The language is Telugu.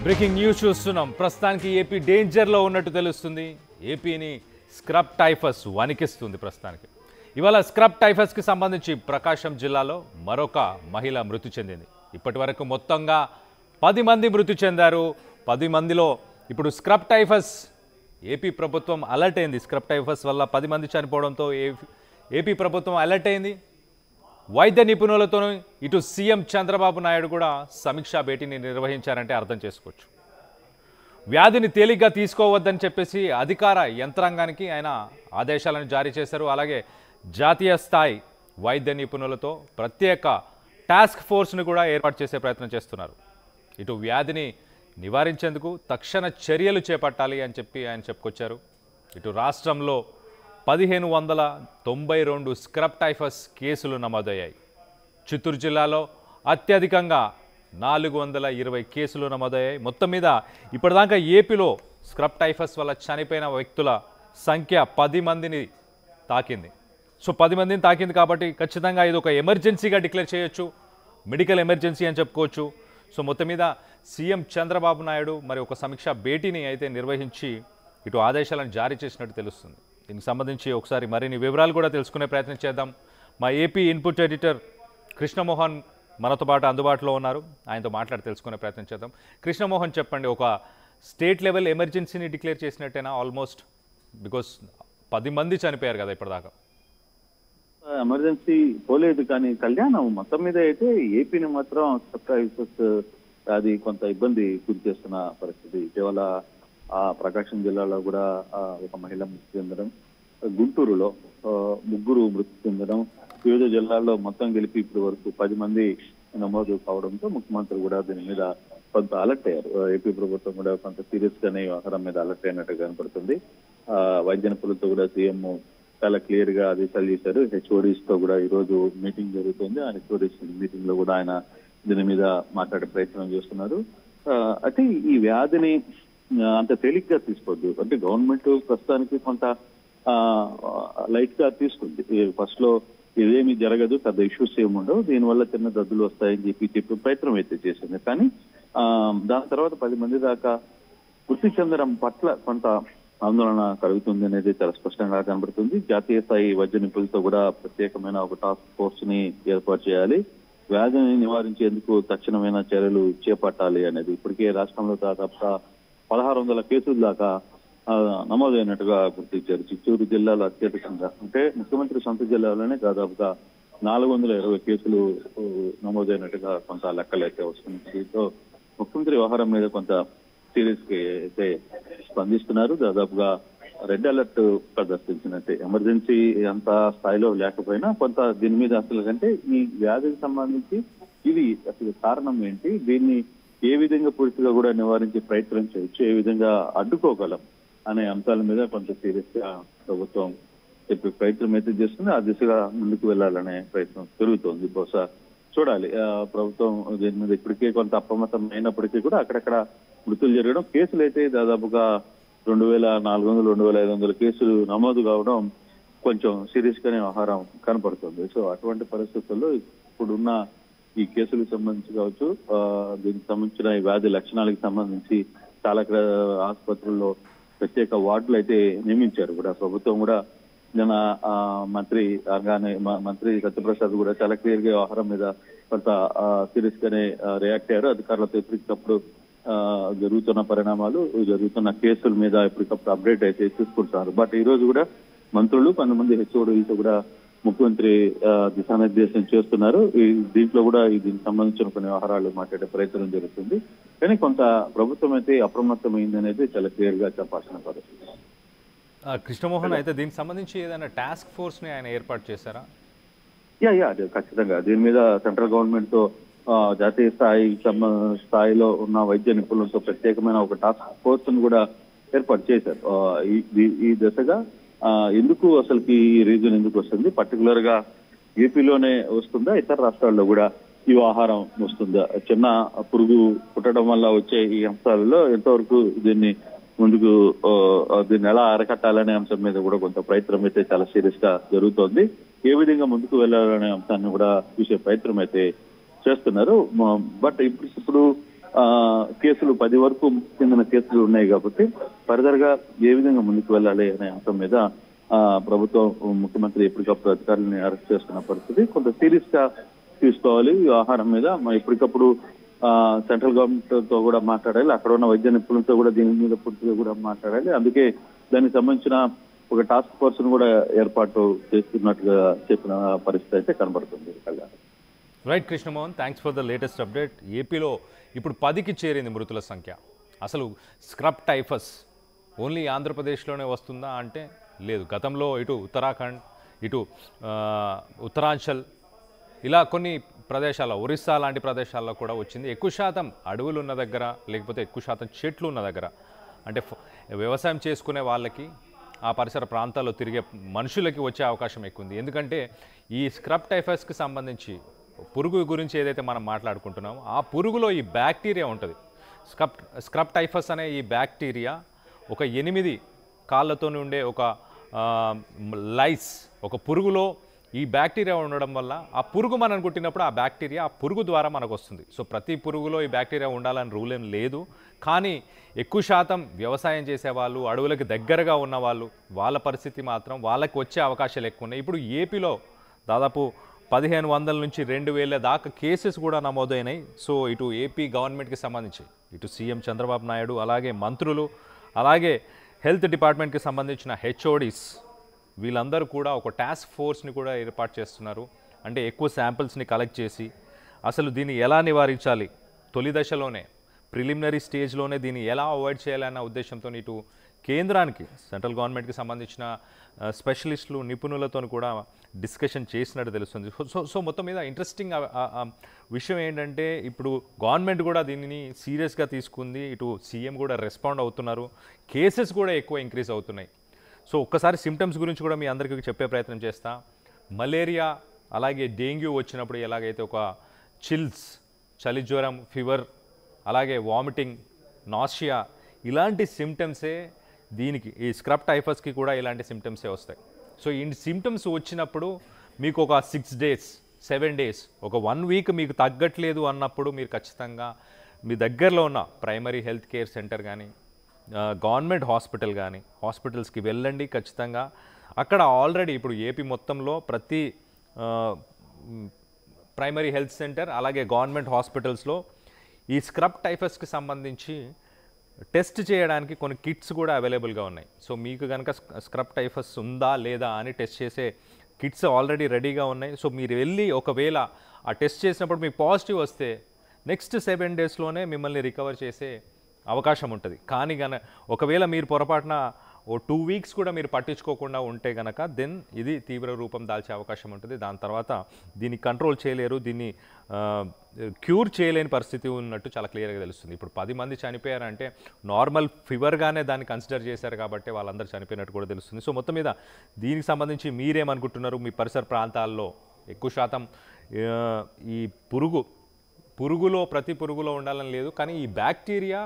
బ్రేకింగ్ న్యూస్ చూస్తున్నాం. ప్రస్తుతానికి ఏపీ డేంజర్లో ఉన్నట్టు తెలుస్తుంది. ఏపీని స్క్రబ్ టైఫస్ వణికిస్తుంది ప్రస్తుతానికి. ఇవాళ స్క్రబ్ టైఫస్కి సంబంధించి ప్రకాశం జిల్లాలో మరొక మహిళ మృతి చెందింది. ఇప్పటి వరకు మొత్తంగా 10 మంది మృతి చెందారు. 10 మందిలో ఇప్పుడు స్క్రబ్ టైఫస్ ఏపీ ప్రభుత్వం అలర్ట్ అయింది. స్క్రబ్ టైఫస్ వల్ల 10 మంది చనిపోవడంతో ఏపీ ప్రభుత్వం అలర్ట్ అయింది. వైద్య నిపుణులతో ఇటు సీఎం చంద్రబాబు నాయుడు కూడా సమీక్షా భేటీని నిర్వహించారంటే అర్థం చేసుకోవచ్చు. వ్యాధిని తేలిగ్గా తీసుకోవద్దని చెప్పేసి అధికార యంత్రాంగానికి ఆయన ఆదేశాలను జారీ చేశారు. అలాగే జాతీయ స్థాయి వైద్య నిపుణులతో ప్రత్యేక టాస్క్ ఫోర్స్ను కూడా ఏర్పాటు చేసే ప్రయత్నం చేస్తున్నారు. ఇటు వ్యాధిని నివారించేందుకు తక్షణ చర్యలు చేపట్టాలి అని చెప్పి ఆయన చెప్పుకొచ్చారు. ఇటు రాష్ట్రంలో 1592 స్క్రబ్ టైఫస్ కేసులు నమోదయ్యాయి. చిత్తూరు జిల్లాలో అత్యధికంగా 420 కేసులు నమోదయ్యాయి. మొత్తం మీద ఇప్పటిదాకా ఏపీలో స్క్రబ్ టైఫస్ వల్ల చనిపోయిన వ్యక్తుల సంఖ్య 10 మందిని తాకింది. సో 10 మందిని తాకింది కాబట్టి ఖచ్చితంగా ఇది ఒక ఎమర్జెన్సీగా డిక్లేర్ చేయొచ్చు, మెడికల్ ఎమర్జెన్సీ అని చెప్పుకోవచ్చు. సో మొత్తం మీద సీఎం చంద్రబాబు నాయుడు మరి ఒక సమీక్షా భేటీని అయితే నిర్వహించి ఇటు ఆదేశాలను జారీ చేసినట్టు తెలుస్తుంది. దీనికి సంబంధించి ఒకసారి మరిన్ని వివరాలు కూడా తెలుసుకునే ప్రయత్నం చేద్దాం. మా ఏపీ ఇన్పుట్ ఎడిటర్ కృష్ణమోహన్ మనతో పాటు అందుబాటులో ఉన్నారు. ఆయనతో మాట్లాడి తెలుసుకునే ప్రయత్నం చేద్దాం. కృష్ణమోహన్, చెప్పండి, ఒక స్టేట్ లెవెల్ ఎమర్జెన్సీని డిక్లేర్ చేసినట్టేనా ఆల్మోస్ట్? బికాస్ 10 మంది చనిపోయారు కదా ఇప్పటిదాకా. ఎమర్జెన్సీ పోలేదు కానీ కళ్యాణం మొత్తం మీద అయితే ఏపీని మాత్రం అది కొంత ఇబ్బంది గురి చేస్తున్న పరిస్థితి. ఇటీవల ప్రకాశం జిల్లాలో కూడా ఒక మహిళ మృతి చెందడం, గుంటూరులో 3 మృతి చెందడం, వివిధ జిల్లాల్లో మొత్తం గెలిపి ఇప్పటి వరకు 10 మంది నమోదు కావడంతో ముఖ్యమంత్రి కూడా దీని మీద కొంత అలర్ట్ అయ్యారు. ఏపీ ప్రభుత్వం కూడా కొంత సీరియస్ గానే వ్యవహారం మీద అలర్ట్ అయినట్టు కనపడుతుంది. వైద్య నిపుణులతో కూడా సీఎం చాలా క్లియర్ గా ఆదేశాలు చేశారు. హెచ్ఓడీస్ తో కూడా ఈ రోజు మీటింగ్ జరుగుతుంది. ఆ హెచ్ఓడీస్ మీటింగ్ లో కూడా ఆయన దీని మీద మాట్లాడే ప్రయత్నం చేస్తున్నారు. అయితే ఈ వ్యాధిని అంత తేలిగ్గా తీసుకోవద్దు. అంటే గవర్నమెంట్ ప్రస్తుతానికి కొంత లైట్ గా తీసుకుంది. ఫస్ట్ లో ఇదేమీ జరగదు, పెద్ద ఇష్యూస్ ఏమి ఉండవు, దీనివల్ల చిన్న దద్దులు వస్తాయని చెప్పి ప్రయత్నం అయితే చేసింది. కానీ దాని తర్వాత 10 మంది దాకా మృతి చెందడం పట్ల కొంత ఆందోళన కలుగుతుంది అనేది చాలా స్పష్టంగా కనబడుతుంది. జాతీయ స్థాయి వైద్య నిపుణులతో కూడా ప్రత్యేకమైన ఒక టాస్క్ ఫోర్స్ ని ఏర్పాటు చేయాలి, వ్యాధిని నివారించేందుకు తక్షణమైన చర్యలు చేపట్టాలి అనేది. ఇప్పటికే రాష్ట్రంలో దాదాపుగా 1600 కేసుల దాకా నమోదైనట్టుగా గుర్తించారు. చిత్తూరు జిల్లాలో అత్యధికంగా, అంటే ముఖ్యమంత్రి సొంత జిల్లాలోనే దాదాపుగా 420 కేసులు నమోదైనట్టుగా కొంత లెక్కలైతే వస్తుంది. దీంతో ముఖ్యమంత్రి వ్యవహారం మీద కొంత సీరియస్ గా అయితే స్పందిస్తున్నారు. దాదాపుగా రెడ్ అలర్ట్ ప్రదర్శించినట్టే. ఎమర్జెన్సీ అంత స్థాయిలో లేకపోయినా కొంత దీని మీద అసలు అంటే ఈ వ్యాధికి సంబంధించి ఇది అసలు కారణం ఏంటి, దీన్ని ఏ విధంగా పూర్తిగా కూడా నివారించే ప్రయత్నం చేయొచ్చు, ఏ విధంగా అడ్డుకోగలం అనే అంశాల మీద కొంత సీరియస్ గా ప్రభుత్వం చెప్పే ప్రయత్నం అయితే చేస్తుంది. ఆ దిశగా ముందుకు వెళ్లాలనే ప్రయత్నం జరుగుతోంది. బహుశా చూడాలి. ప్రభుత్వం దీని మీద ఇప్పటికే కొంత అప్రమత్తం అయినప్పటికీ కూడా అక్కడక్కడ మృతులు జరగడం, కేసులు అయితే దాదాపుగా 2400, 2500 కేసులు నమోదు కావడం కొంచెం సీరియస్ గానే వ్యవహారం కనపడుతుంది. సో అటువంటి పరిస్థితుల్లో ఇప్పుడున్న ఈ కేసులకు సంబంధించి కావచ్చు, దీనికి సంబంధించిన ఈ వ్యాధి లక్షణాలకు సంబంధించి చాలా ఆసుపత్రుల్లో ప్రత్యేక వార్డులు అయితే నియమించారు కూడా. ప్రభుత్వం కూడా నిన్న మంత్రి సత్యప్రసాద్ కూడా చాలా క్లియర్ గా వ్యవహారం మీద కొంత సీరియస్ గానే రియాక్ట్ అయ్యారు. అధికారులతో ఎప్పటికప్పుడు జరుగుతున్న పరిణామాలు, జరుగుతున్న కేసుల మీద ఎప్పటికప్పుడు అప్డేట్ అయితే తీసుకుంటున్నారు. బట్ ఈ రోజు కూడా మంత్రులు 12 మంది హెచ్ఓడీలతో కూడా ముఖ్యమంత్రి దిశానిర్దేశం చేస్తున్నారు. దీంట్లో కూడా దీనికి సంబంధించిన కొన్ని వ్యవహారాలు మాట్లాడే ప్రయత్నం జరుగుతుంది. కానీ కొంత ప్రభుత్వం అయితే అప్రమత్తమైంది అనేది చాలా క్లియర్ గా చెప్పాల్సిన పరిస్థితి. కృష్ణమోహన్, అయితే దీనికి సంబంధించి ఏదైనా టాస్క్ ఫోర్స్ ని ఆయన ఏర్పాటు చేశారా? అదే ఖచ్చితంగా దీని మీద సెంట్రల్ గవర్నమెంట్ తో జాతీయ స్థాయిలో ఉన్న వైద్య నిపుణులతో ప్రత్యేకమైన ఒక టాస్క్ ఫోర్స్ ను కూడా ఏర్పాటు చేశారు. ఈ దశగా ఎందుకు అసలుకి ఈ రీజన్ ఎందుకు వస్తుంది, పర్టికులర్ గా ఏపీలోనే వస్తుందా, ఇతర రాష్ట్రాల్లో కూడా ఈ ఆహారం వస్తుందా, చిన్న పురుగు పుట్టడం వల్ల వచ్చే ఈ అంశాలలో ఎంతవరకు దీన్ని ఎలా అరకట్టాలనే అంశం మీద కూడా కొంత ప్రయత్నం అయితే చాలా సీరియస్ గా జరుగుతోంది. ఏ విధంగా ముందుకు వెళ్లాలనే అంశాన్ని కూడా చూసే ప్రయత్నం అయితే చేస్తున్నారు. బట్ ఇప్పుడు కేసులు 10 వరకు చెందిన కేసులు ఉన్నాయి కాబట్టి ఫర్దర్ గా ఏ విధంగా ముందుకు వెళ్ళాలి అనే అంశం మీద ప్రభుత్వం ముఖ్యమంత్రి ఎప్పటికప్పుడు అధికారులని అరెస్ట్ చేస్తున్న పరిస్థితి కొంత సీరియస్ గా తీసుకోవాలి. ఈ ఆహారం మీద ఎప్పటికప్పుడు సెంట్రల్ గవర్నమెంట్ తో కూడా మాట్లాడాలి, అక్కడ ఉన్న వైద్య నిపుణులతో కూడా దీని మీద పూర్తిగా కూడా మాట్లాడాలి. అందుకే దానికి సంబంధించిన ఒక టాస్క్ ఫోర్స్ ను కూడా ఏర్పాటు చేస్తున్నట్టుగా చెప్పిన పరిస్థితి అయితే కనబడుతుంది. Right Krishnamohan, thanks for the latest update. ఏపీలో ఇప్పుడు 10కి చేరింది మృతుల సంఖ్య. అసలు స్క్రబ్ టైఫస్ ఓన్లీ ఆంధ్రప్రదేశ్లోనే వస్తుందా అంటే లేదు. గతంలో ఇటు ఉత్తరాఖండ్, ఇటు ఉత్తరాంచల్, ఇలా కొన్ని ప్రదేశాల్లో, ఒరిస్సా లాంటి ప్రదేశాల్లో కూడా వచ్చింది. ఎక్కువ శాతం అడవులు ఉన్న దగ్గర, లేకపోతే ఎక్కువ శాతం చెట్లు ఉన్న దగ్గర, అంటే వ్యవసాయం చేసుకునే వాళ్ళకి, ఆ పరిసర ప్రాంతాల్లో తిరిగే మనుషులకి వచ్చే అవకాశం ఎక్కువ ఉంది. ఎందుకంటే ఈ స్క్రబ్ టైఫస్కి సంబంధించి పురుగు గురించి ఏదైతే మనం మాట్లాడుకుంటున్నామో ఆ పురుగులో ఈ బ్యాక్టీరియా ఉంటుంది. స్క్రబ్ టైఫస్ అనే ఈ బ్యాక్టీరియా ఒక 8 కాళ్ళతో ఉండే ఒక లైస్, ఒక పురుగులో ఈ బ్యాక్టీరియా ఉండడం వల్ల ఆ పురుగు మనం కుట్టినప్పుడు ఆ బ్యాక్టీరియా ఆ పురుగు ద్వారా మనకు వస్తుంది. సో ప్రతి పురుగులో ఈ బ్యాక్టీరియా ఉండాలని రూల్ ఏం లేదు. కానీ ఎక్కువ శాతం వ్యవసాయం చేసేవాళ్ళు, అడవులకు దగ్గరగా ఉన్నవాళ్ళు, వాళ్ళ పరిస్థితి మాత్రం వాళ్ళకి వచ్చే అవకాశాలు ఎక్కువ ఉన్నాయి. ఇప్పుడు ఏపీలో దాదాపు 1500 నుంచి 2000 దాకా కేసెస్ కూడా నమోదైనాయి. సో ఇటు ఏపీ గవర్నమెంట్కి సంబంధించి ఇటు సీఎం చంద్రబాబు నాయుడు, అలాగే మంత్రులు, అలాగే హెల్త్ డిపార్ట్మెంట్కి సంబంధించిన హెచ్ఓడీస్, వీళ్ళందరూ కూడా ఒక టాస్క్ ఫోర్స్ని కూడా ఏర్పాటు చేస్తున్నారు. అంటే ఎక్కువ శాంపిల్స్ని కలెక్ట్ చేసి అసలు దీన్ని ఎలా నివారించాలి, తొలి దశలోనే ప్రిలిమినరీ స్టేజ్లోనే దీన్ని ఎలా అవాయిడ్ చేయాలన్న ఉద్దేశంతో ఇటు కేంద్రానికి, సెంట్రల్ గవర్నమెంట్కి సంబంధించిన స్పెషలిస్టులు, నిపుణులతో కూడా డిస్కషన్ చేసినట్టు తెలుస్తుంది. సో మొత్తం మీద ఇంట్రెస్టింగ్ విషయం ఏంటంటే ఇప్పుడు గవర్నమెంట్ కూడా దీనిని సీరియస్గా తీసుకుంది. ఇటు సీఎం కూడా రెస్పాండ్ అవుతున్నారు. కేసెస్ కూడా ఎక్కువ ఇంక్రీజ్ అవుతున్నాయి. సో ఒక్కసారి సిమ్టమ్స్ గురించి కూడా మీ అందరికీ చెప్పే ప్రయత్నం చేస్తా. మలేరియా అలాగే డెంగ్యూ వచ్చినప్పుడు ఎలాగైతే ఒక చిల్స్, చలి జ్వరం, ఫీవర్, అలాగే వామిటింగ్, నాసియా, ఇలాంటి సిమ్టమ్సే దీనికి, ఈ స్క్రబ్ టైఫస్కి కూడా ఇలాంటి సిమ్టమ్సే వస్తాయి. సో ఈ సిమ్టమ్స్ వచ్చినప్పుడు మీకు ఒక 6 days, 7 days, ఒక 1 week మీకు తగ్గట్లేదు అన్నప్పుడు మీరు ఖచ్చితంగా మీ దగ్గరలో ఉన్న ప్రైమరీ హెల్త్ కేర్ సెంటర్ కానీ, గవర్నమెంట్ హాస్పిటల్ కానీ, హాస్పిటల్స్కి వెళ్ళండి ఖచ్చితంగా. అక్కడ ఆల్రెడీ ఇప్పుడు ఏపీ మొత్తంలో ప్రతి ప్రైమరీ హెల్త్ సెంటర్ అలాగే గవర్నమెంట్ హాస్పిటల్స్లో ఈ స్క్రబ్ టైఫస్కి సంబంధించి టెస్ట్ చేయడానికి కొన్ని కిట్స్ కూడా అవైలబుల్గా ఉన్నాయి. సో మీకు కనుక స్క్రబ్ టైఫస్ ఉందా లేదా అని టెస్ట్ చేసే కిట్స్ ఆల్రెడీ రెడీగా ఉన్నాయి. సో మీరు వెళ్ళి ఒకవేళ ఆ టెస్ట్ చేసినప్పుడు మీకు పాజిటివ్ వస్తే నెక్స్ట్ 7 daysలోనే మిమ్మల్ని రికవర్ చేసే అవకాశం ఉంటుంది. కానీ ఒకవేళ మీరు పొరపాటున ఓ 2 weeks కూడా మీరు పట్టించుకోకుండా ఉంటే కనుక దెన్ ఇది తీవ్ర రూపం దాల్చే అవకాశం ఉంటుంది. దాని తర్వాత దీన్ని కంట్రోల్ చేయలేరు, దీన్ని క్యూర్ చేయలేని పరిస్థితి ఉన్నట్టు చాలా క్లియర్గా తెలుస్తుంది. ఇప్పుడు 10 మంది చనిపోయారంటే నార్మల్ ఫీవర్గానే దాన్ని కన్సిడర్ చేశారు కాబట్టి వాళ్ళందరూ చనిపోయినట్టు కూడా తెలుస్తుంది. సో మొత్తం మీద దీనికి సంబంధించి మీరేమనుకుంటున్నారు? మీ పరిసర ప్రాంతాల్లో ఎక్కువ శాతం ఈ పురుగులో ప్రతి పురుగులో ఉండాలని లేదు, కానీ ఈ బ్యాక్టీరియా